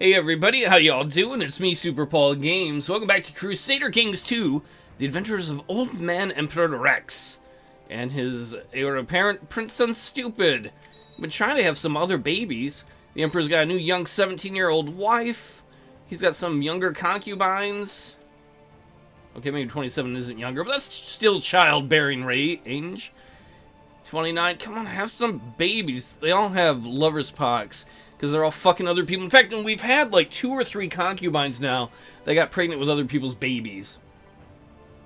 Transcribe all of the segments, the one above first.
Hey everybody, how y'all doing? It's me, Super Paul Games. Welcome back to Crusader Kings II, The Adventures of Old Man Emperor Rex and his heir apparent Prince Unstupid. Been trying to have some other babies. The Emperor's got a new young 17-year-old wife. He's got some younger concubines. Okay, maybe 27 isn't younger, but that's still childbearing range. 29, come on, have some babies. They all have lover's pox, because they're all fucking other people. In fact, we've had like 2 or 3 concubines now that got pregnant with other people's babies.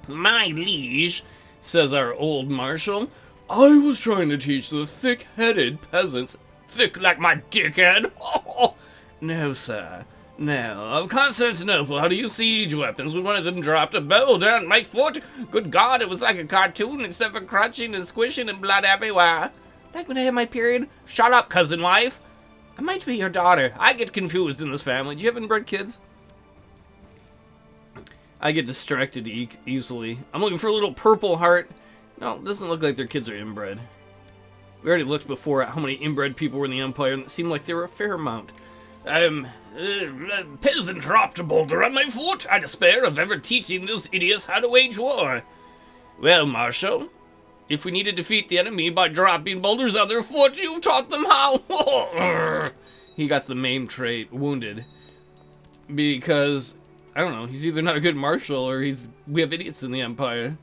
My liege, says our old marshal, I was trying to teach the thick-headed peasants, thick like my dickhead. Oh, no, sir. No. Of Constantinople, how do you siege weapons when one of them dropped a bow down my foot? Good God, it was like a cartoon except for crunching and squishing and blood everywhere. Like when I had my period? Shut up, cousin wife. I might be your daughter. I get confused in this family. Do you have inbred kids? I get distracted easily. I'm looking for a little purple heart. No, it doesn't look like their kids are inbred. We already looked before at how many inbred people were in the Empire, and it seemed like there were a fair amount. Peasant dropped a boulder on my foot. I despair of ever teaching those idiots how to wage war. Well, Marshal, if we need to defeat the enemy by dropping boulders on their foot, you've taught them how. He got the main trait, wounded. Because, I don't know, he's either not a good marshal or we have idiots in the Empire.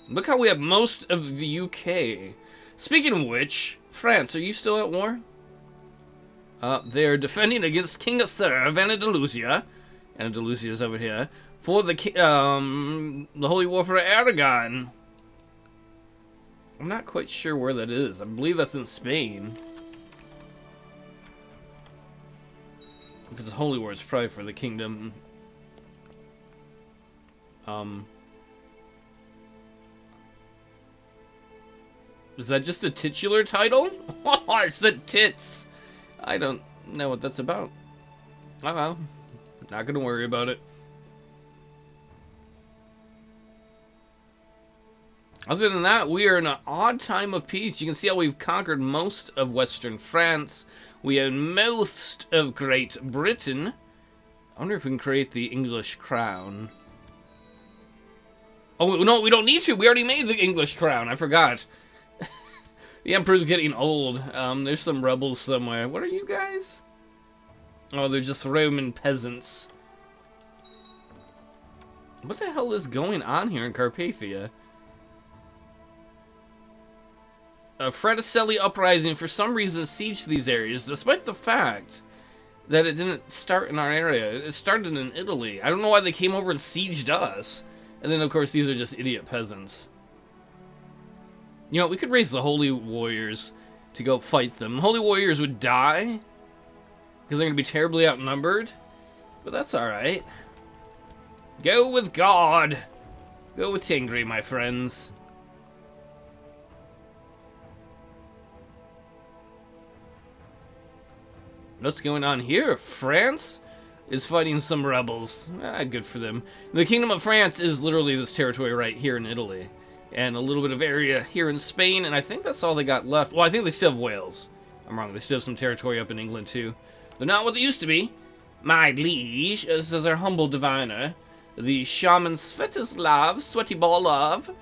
Look how we have most of the UK. Speaking of which, France, are you still at war? They're defending against King Asser of Andalusia. Andalusia's over here. For the Holy War for Aragon. I'm not quite sure where that is. I believe that's in Spain. If it's a Holy War, it's probably for the kingdom. Is that just a titular title? It's the tits. I don't know what that's about. Oh well. Not gonna worry about it. Other than that, we are in an odd time of peace. You can see how we've conquered most of Western France. We own most of Great Britain. I wonder if we can create the English crown. Oh, no, we don't need to. We already made the English crown. I forgot. The Emperor's getting old. There's some rebels somewhere. What are you guys? Oh, they're just Roman peasants. What the hell is going on here in Carpathia? A Fraticelli uprising for some reason sieged these areas, despite the fact that it didn't start in our area. It started in Italy. I don't know why they came over and sieged us. And then, of course, these are just idiot peasants. You know, we could raise the Holy Warriors to go fight them. Holy Warriors would die, because they're going to be terribly outnumbered. But that's alright. Go with God. Go with Tingri, my friends. What's going on here? France is fighting some rebels. Good for them. The Kingdom of France is literally this territory right here in Italy. And a little bit of area here in Spain, and I think that's all they got left. Well, I think they still have Wales. I'm wrong, they still have some territory up in England, too. They're not what they used to be. My liege, says our humble diviner, the shaman Svetoslav Sweatybalov.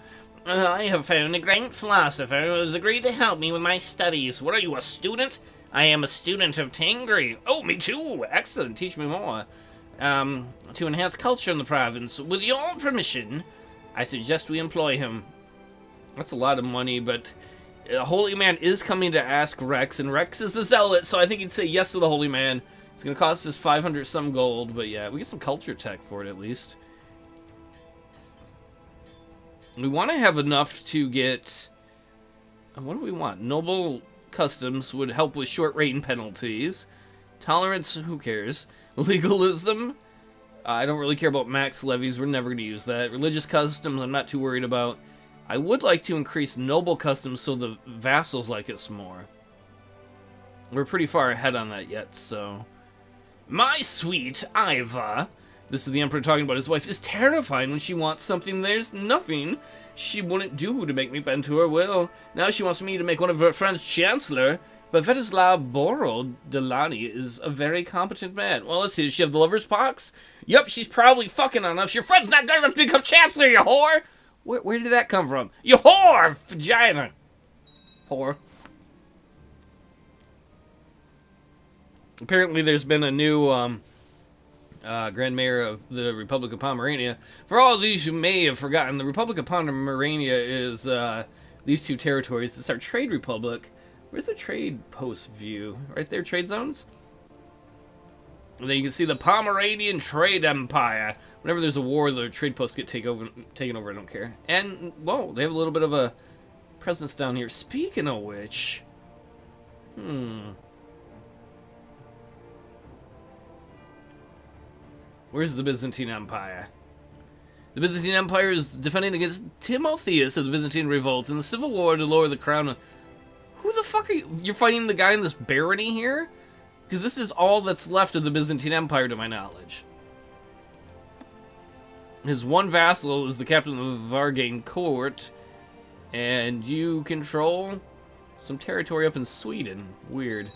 I have found a great philosopher who has agreed to help me with my studies. What are you, a student? I am a student of Tingri. Oh, me too. Excellent, teach me more. To enhance culture in the province. With your permission, I suggest we employ him. That's a lot of money, but a holy man is coming to ask Rex, and Rex is a zealot, so I think he'd say yes to the holy man. It's going to cost us 500 some gold, but yeah, we get some culture tech for it at least. We want to have enough to get... What do we want? Noble customs would help with short rating penalties. Tolerance, who cares? Legalism? I don't really care about max levies. We're never going to use that. Religious customs, I'm not too worried about. I would like to increase noble customs so the vassals like us more. We're pretty far ahead on that yet, so... My sweet Iva, this is the Emperor talking about his wife, is terrifying when she wants something there's nothing she wouldn't do to make me bend to her will. Now she wants me to make one of her friends chancellor. But Svetoslav Borodilani is a very competent man. Well, let's see. Does she have the lover's pox? Yup, she's probably fucking on us. Your friend's not good enough to become chancellor, you whore! Where did that come from? You whore! Vagina! Whore. Apparently there's been a new Grand Mayor of the Republic of Pomerania. For all of these who may have forgotten, the Republic of Pomerania is these two territories. It's our trade republic. Where's the trade post view? Right there, trade zones? And then you can see the Pomeranian Trade Empire. Whenever there's a war, the trade posts get taken over, I don't care. And, whoa, they have a little bit of a presence down here. Speaking of which... Where's the Byzantine Empire? The Byzantine Empire is defending against Timotheus of the Byzantine Revolt in the civil war to lower the crown. Who the fuck are you? You're fighting the guy in this barony here? Because this is all that's left of the Byzantine Empire, to my knowledge. His one vassal is the captain of the Vargane court, and you control some territory up in Sweden. Weird.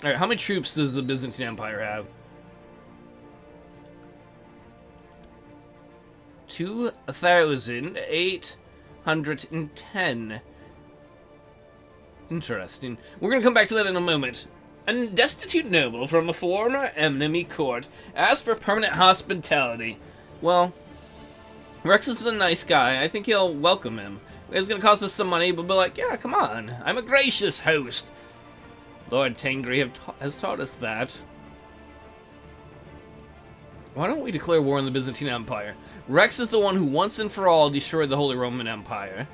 Alright, how many troops does the Byzantine Empire have? 2,810. Interesting. We're going to come back to that in a moment. A destitute noble from a former enemy court asked for permanent hospitality. Well, Rex is a nice guy. I think he'll welcome him. It's going to cost us some money, but be like, yeah, come on. I'm a gracious host. Lord Tangri has taught us that. Why don't we declare war on the Byzantine Empire? Rex is the one who once and for all destroyed the Holy Roman Empire.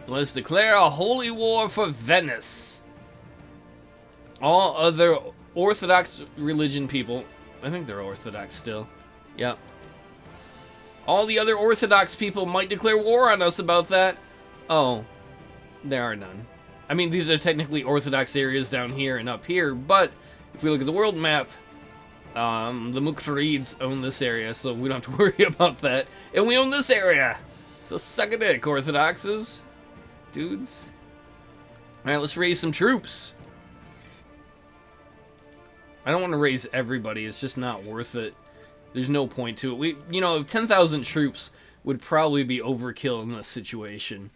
Let's declare a holy war for Venice. All other Orthodox religion people, I think they're Orthodox still. Yeah. All the other Orthodox people might declare war on us about that. Oh, there are none. I mean, these are technically Orthodox areas down here and up here, but if we look at the world map, the Mukharids own this area, so we don't have to worry about that. And we own this area! So suck a dick, Orthodoxes. Dudes. Alright, let's raise some troops. I don't want to raise everybody, it's just not worth it. There's no point to it. You know, 10,000 troops would probably be overkill in this situation.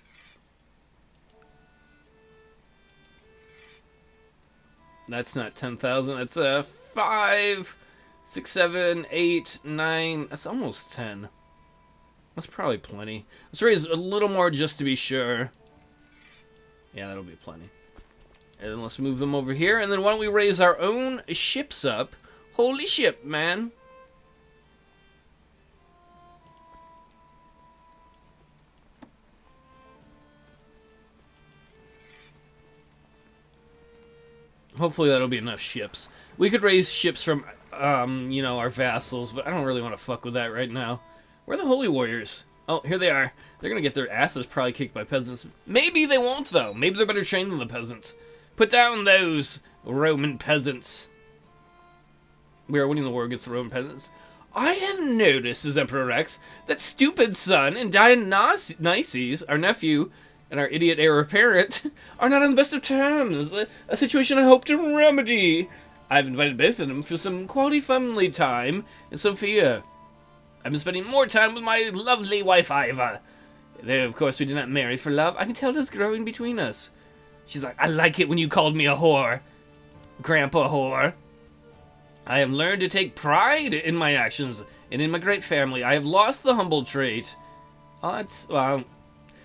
That's not 10,000, that's 5, 6, 7, 8, 9, that's almost 10. That's probably plenty. Let's raise a little more just to be sure. Yeah, that'll be plenty. And then let's move them over here, and then why don't we raise our own ships up? Holy ship, man. Hopefully that'll be enough ships. We could raise ships from, you know, our vassals, but I don't really want to fuck with that right now. Where are the holy warriors? Oh, here they are. They're gonna get their asses probably kicked by peasants. Maybe they won't, though. Maybe they're better trained than the peasants. Put down those Roman peasants. We are winning the war against the Roman peasants. I have noticed, says Emperor Rex, that stupid son and Dionysius, our nephew, and our idiot heir apparent are not on the best of terms. A situation I hope to remedy. I've invited both of them for some quality family time in Sofia. I've been spending more time with my lovely wife Iva. Though, of course, we did not marry for love. I can tell it's growing between us. She's like, I like it when you called me a whore. Grandpa whore. I have learned to take pride in my actions and in my great family. I have lost the humble trait. Well,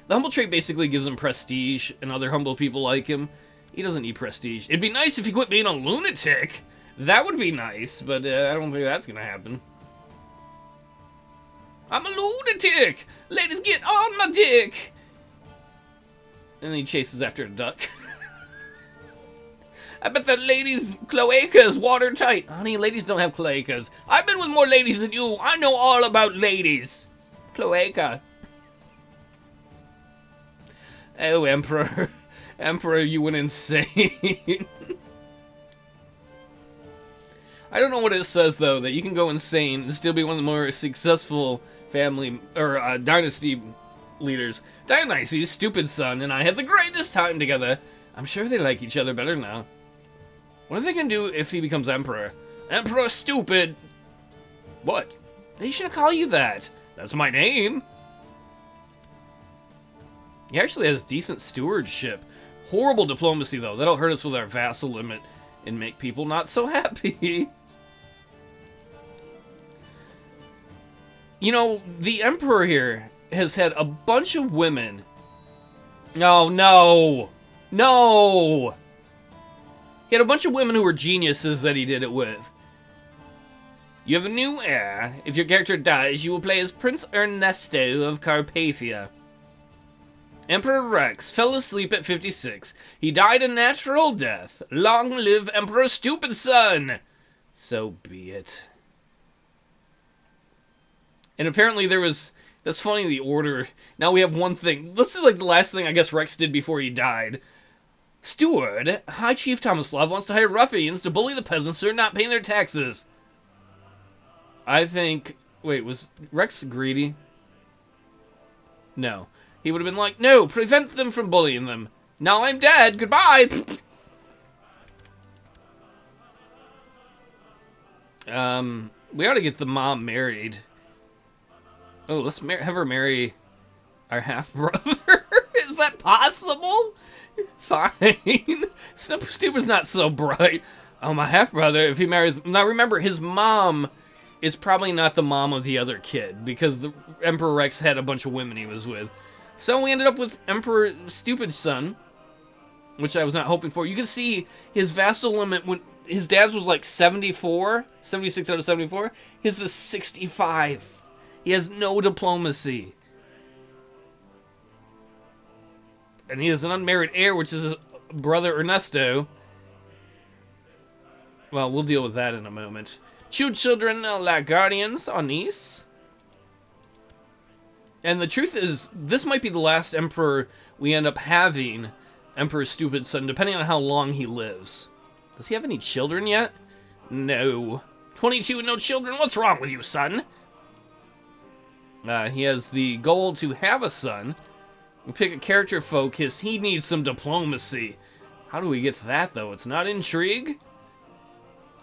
the humble trait basically gives him prestige, and other humble people like him. He doesn't need prestige. It'd be nice if he quit being a lunatic. That would be nice, but I don't think that's gonna happen. I'm a lunatic! Ladies, get on my dick! And then he chases after a duck. I bet that lady's cloaca is watertight. Honey, ladies don't have cloacas. I've been with more ladies than you. I know all about ladies. Cloaca. Oh, Emperor. Emperor, you went insane. I don't know what it says, though, that you can go insane and still be one of the more successful family, or dynasty leaders. Dionysius, stupid son, and I had the greatest time together. I'm sure they like each other better now. What are they gonna do if he becomes emperor? Emperor stupid! What? They shouldn't call you that. That's my name. He actually has decent stewardship. Horrible diplomacy, though. That'll hurt us with our vassal limit and make people not so happy. You know, the emperor here has had a bunch of women. No, no! No! He had a bunch of women who were geniuses that he did it with. You have a new heir. If your character dies, you will play as Prince Ernesto of Carpathia. Emperor Rex fell asleep at 56. He died a natural death. Long live Emperor Stupid Son! So be it. And apparently there was... That's funny, the order. Now we have one thing. This is like the last thing I guess Rex did before he died. Steward, High Chief Tomislav wants to hire ruffians to bully the peasants who are not paying their taxes. I think... Wait, was Rex greedy? No. He would have been like, no, prevent them from bullying them. Now I'm dead, goodbye! We ought to get the mom married. Oh, let's have her marry our half-brother. Is that possible? Fine. Stupid's not so bright. Oh, my half-brother, if he marries... Now, remember, his mom is probably not the mom of the other kid, because the Emperor Rex had a bunch of women he was with. So we ended up with Emperor Stupid Son, which I was not hoping for. You can see his vassal limit, when his dad's was like 74, 76 out of 74. His is 65. He has no diplomacy. And he has an unmarried heir, which is his brother Ernesto. Well, we'll deal with that in a moment. Two children, like guardians, on niece. And the truth is, this might be the last emperor we end up having, Emperor Stupid Son, depending on how long he lives. Does he have any children yet? No. 22 and no children? What's wrong with you, son? He has the goal to have a son. We pick a character focus. He needs some diplomacy. How do we get to that, though? It's not intrigue.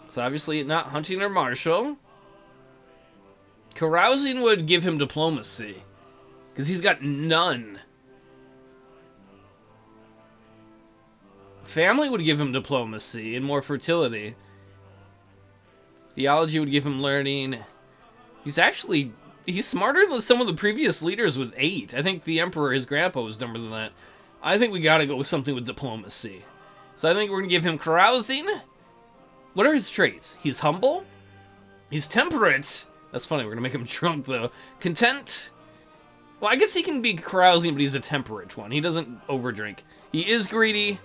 It's obviously not hunting or martial. Carousing would give him diplomacy, because he's got none. Family would give him diplomacy and more fertility. Theology would give him learning. He's smarter than some of the previous leaders with 8. I think the Emperor, his grandpa, was dumber than that. I think we gotta go with something with diplomacy. So I think we're gonna give him carousing. What are his traits? He's humble. He's temperate. That's funny, we're gonna make him drunk, though. Content. Well, I guess he can be carousing, but he's a temperate one. He doesn't overdrink. He is greedy.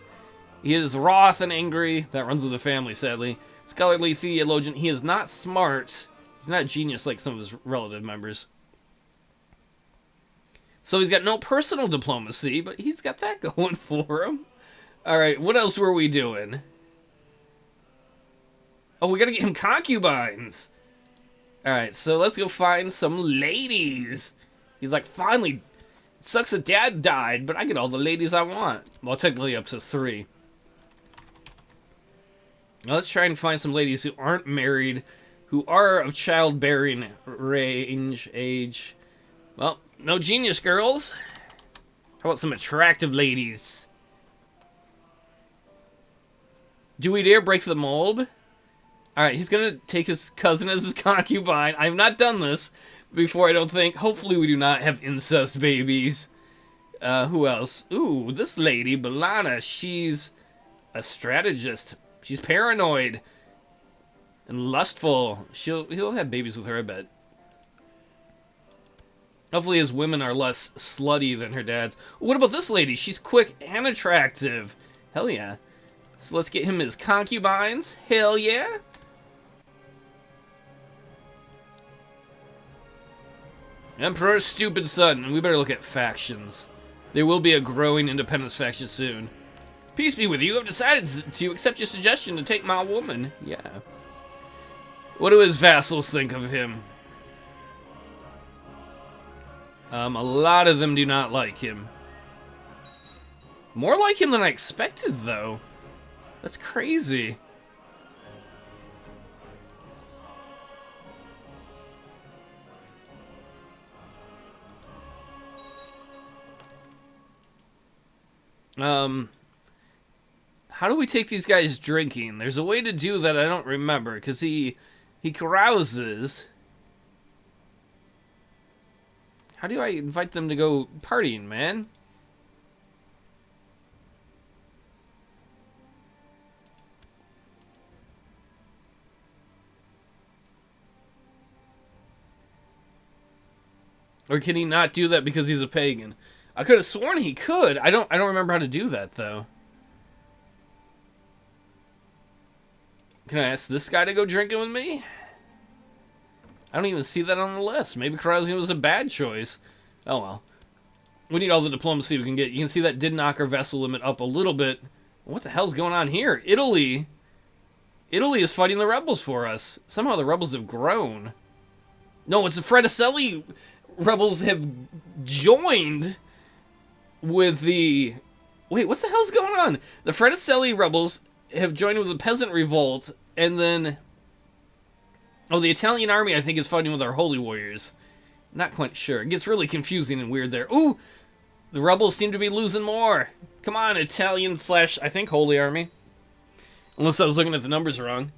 He is wroth and angry. That runs with the family, sadly. Scholarly theologian. He is not smart. He's not a genius like some of his relative members. So he's got no personal diplomacy, but he's got that going for him. Alright, what else were we doing? Oh, we gotta get him concubines. Alright, so let's go find some ladies. He's like, finally, it sucks that Dad died, but I get all the ladies I want. Well, technically up to 3. Now let's try and find some ladies who aren't married, who are of childbearing age. Well, no genius girls. How about some attractive ladies? Do we dare break the mold? Alright, he's gonna take his cousin as his concubine. I have not done this before, I don't think. Hopefully we do not have incest babies. Who else? Ooh, this lady, Belana, she's a strategist. She's paranoid and lustful. He'll have babies with her, I bet. Hopefully his women are less slutty than her dad's. What about this lady? She's quick and attractive. Hell yeah. So let's get him his concubines. Hell yeah. Emperor Stupid Son. And we better look at factions. There will be a growing independence faction soon. Peace be with you. I've decided to accept your suggestion to take my woman. Yeah. What do his vassals think of him? A lot of them do not like him. More like him than I expected, though. That's crazy. How do we take these guys drinking? There's a way to do that I don't remember, because he carouses. How do I invite them to go partying, man? Or can he not do that because he's a pagan? I could have sworn he could. I don't remember how to do that, though. Can I ask this guy to go drinking with me? I don't even see that on the list. Maybe carousing was a bad choice. Oh well. We need all the diplomacy we can get. You can see that did knock our vessel limit up a little bit. What the hell's going on here? Italy is fighting the rebels for us. Somehow the rebels have grown. No, it's the Fredicelli rebels have joined with the... Wait, what the hell's going on? The Fredicelli rebels have joined with the peasant revolt, and then... Oh, the Italian army, I think, is fighting with our holy warriors. Not quite sure. It gets really confusing and weird there. Ooh! The rebels seem to be losing more. Come on, Italian / I think holy army. Unless I was looking at the numbers wrong.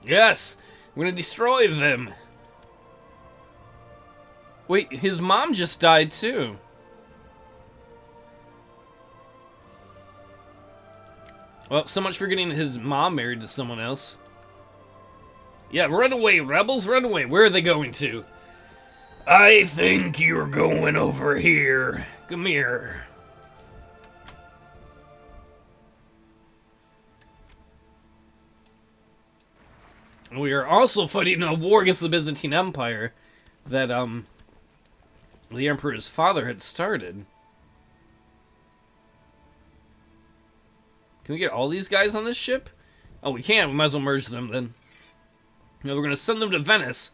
Yes! We're gonna destroy them! Wait, his mom just died too. Well, so much for getting his mom married to someone else. Yeah, run away, rebels, run away. Where are they going to? I think you're going over here. Come here. We are also fighting a war against the Byzantine Empire that, the Emperor's father had started. Can we get all these guys on this ship? Oh, we can. We might as well merge them then. Now we're going to send them to Venice.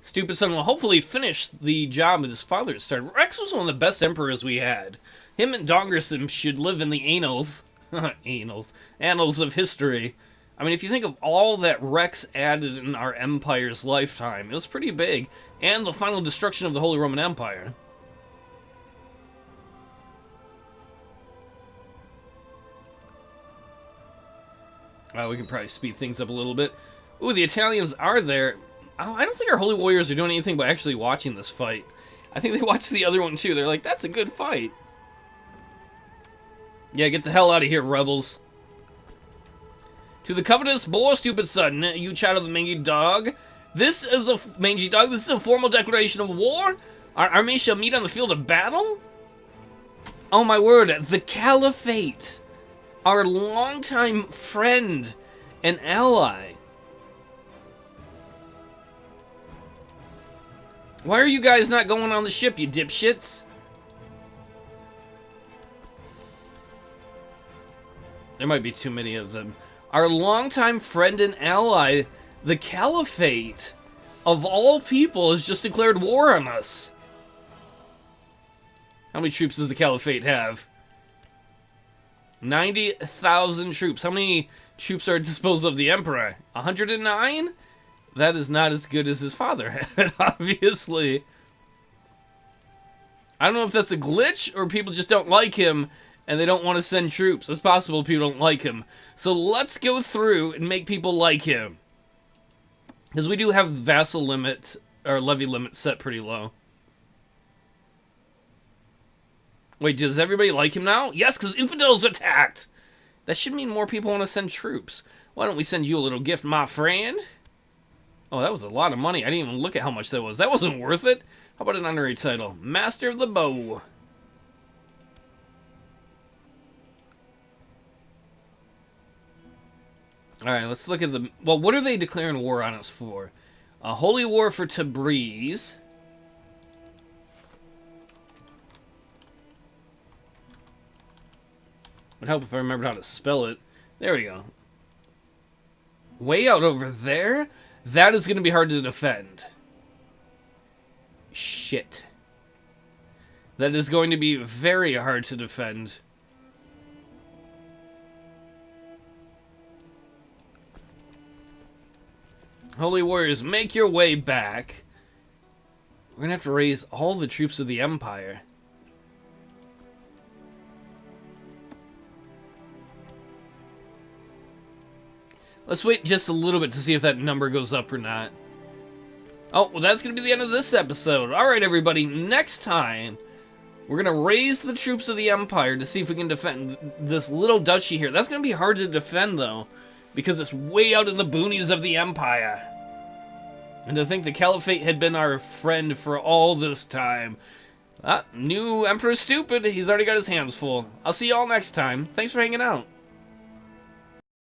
Stupid son will hopefully finish the job that his father started. Rex was one of the best emperors we had. Him and Dongerson should live in the annals of history. I mean, if you think of all that Rex added in our empire's lifetime, it was pretty big. And the final destruction of the Holy Roman Empire. We can probably speed things up a little bit. Ooh, the Italians are there. Oh, I don't think our holy warriors are doing anything but actually watching this fight. I think they watched the other one too. They're like, that's a good fight. Yeah, get the hell out of here, rebels. To the covetous boar, stupid son, you child of the mangy dog. This is a mangy dog. This is a formal declaration of war. Our army shall meet on the field of battle. Oh my word, the Caliphate. Our longtime friend and ally. Why are you guys not going on the ship, you dipshits? There might be too many of them. Our longtime friend and ally, the Caliphate, of all people, has just declared war on us. How many troops does the Caliphate have? 90,000 troops. How many troops are at disposal of the Emperor? 109? That is not as good as his father had, obviously. I don't know if that's a glitch or people just don't like him and they don't want to send troops. It's possible people don't like him. So let's go through and make people like him. Because we do have vassal limit, or levy limit set pretty low. Wait, does everybody like him now? Yes, because infidels attacked! That should mean more people want to send troops. Why don't we send you a little gift, my friend? Oh, that was a lot of money. I didn't even look at how much that was. That wasn't worth it. How about an honorary title? Master of the Bow. Alright, let's look at the... Well, what are they declaring war on us for? A holy war for Tabriz. Would help if I remembered how to spell it. There we go. Way out over there? That is going to be hard to defend. Shit. That is going to be very hard to defend. Holy warriors, make your way back. We're going to have to raise all the troops of the Empire. Let's wait just a little bit to see if that number goes up or not. Oh, well, that's going to be the end of this episode. Alright, everybody, next time, we're going to raise the troops of the Empire to see if we can defend this little duchy here. That's going to be hard to defend, though, because it's way out in the boonies of the Empire. And to think the Caliphate had been our friend for all this time. New Emperor's stupid. He's already got his hands full. I'll see you all next time. Thanks for hanging out.